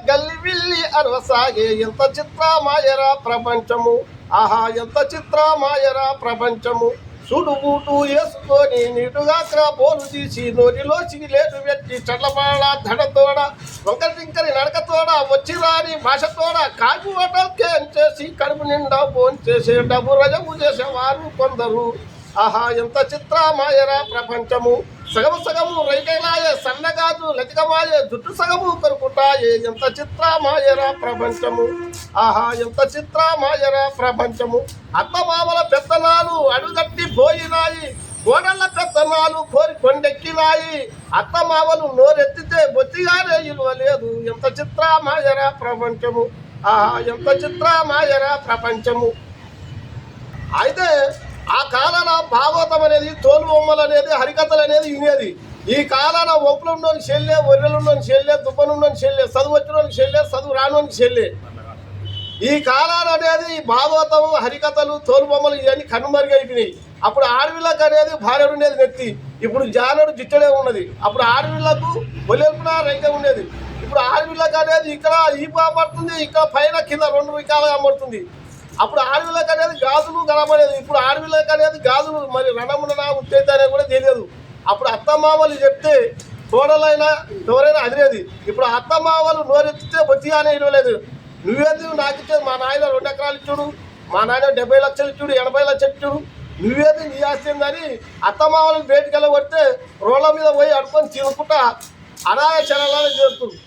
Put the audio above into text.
గల్లి విల్లి అరవసాగే ఎంత చిత్రమాయరా ప్రపంచము ఆహా ఎంత చిత్రమాయరా ప్రపంచము సుడుబూటు వేసుకొని నీటుగా క్రాపోలు తీసి నోటిలో సిగిలేటు పెట్టి చల్లబాడ ధడతోడ వంకటింకరి నడకతోడ వచ్చి రాని భాషతోడ కాకు హోటల్కేం చేసి కడుపు నిండా ఫోన్ చేసే డబ్బు రజము చేసేవారు కొందరు ఆహా ఎంత చిత్రమాయరా ప్రపంచము సగము సగము రైకైలాయే సన్నగాజు లతికమాయే జుట్టు సగము కొరుకుంటాయే ఎంత చిత్రమాయరా ప్రపంచము ఆహా ఎంత చిత్రమాయరా ప్రపంచము అత్తమామల పెత్తనాలు అడుగట్టి పోయినాయి గోడళ్ళ పెత్తనాలు కోరి కొండెక్కినాయి అత్తమామలు నోరెత్తితే బొత్తిగానే ఇలువ లేదు ఎంత చిత్రమాయరా ప్రపంచము ఆహా ఎంత చిత్రమాయరా ప్రపంచము అయితే ఆ కాలాన భాగవతం అనేది తోలు బొమ్మలు అనేది హరికథలు అనేది వినేది ఈ కాలాన ఒంపులుండోని చెల్లె ఒర్రెలుండోని చెల్లె దుబ్బనుండోని చెల్లె చదువు వచ్చినోని చెల్లె చదువు రానోని చెల్లె ఈ కాలాన అనేది భాగవతం హరికథలు తోలు బొమ్మలు ఇవన్నీ కనుమరుగైపోయినాయి అప్పుడు ఆడవిళ్ళకు అనేది భార్యడు ఉండేది నెత్తి ఇప్పుడు జానుడు జిట్టడే ఉన్నది అప్పుడు ఆడవిళ్ళకు ఒలెల్పున రైక ఉండేది ఇప్పుడు ఆడవిళ్ళకు అనేది ఇక్కడ ఈ పడుతుంది ఇక్కడ పైన కింద రెండు వికాలుగా అమ్మడుతుంది అప్పుడు ఆడవిళ్ళకి అనేది గాజులు కనబడేది ఇప్పుడు ఆడవిళ్ళకి అనేది గాజులు మరి రణమున ఉత్తేజ అనేది కూడా తెలియదు అప్పుడు అత్తమామలు చెప్తే తోడలైనా ఎవరైనా అదిరేది ఇప్పుడు అత్తమామలు నోరెత్తితే బొత్తిగానే ఇవ్వలేదు నువ్వేది నాకు మా నాయన 2 ఎకరాలు ఇచ్చుడు మా నాయన 70 లక్షలు ఇచ్చుడు 80 లక్షలు ఇచ్చుడు నువ్వేది నీ ఆస్తిందని అత్తమామలు బయటికి వెళ్ళగొడితే రోడ్ల మీద పోయి అడుకొని తినుకుంటా అనాయ చరణాలు చేస్తుంది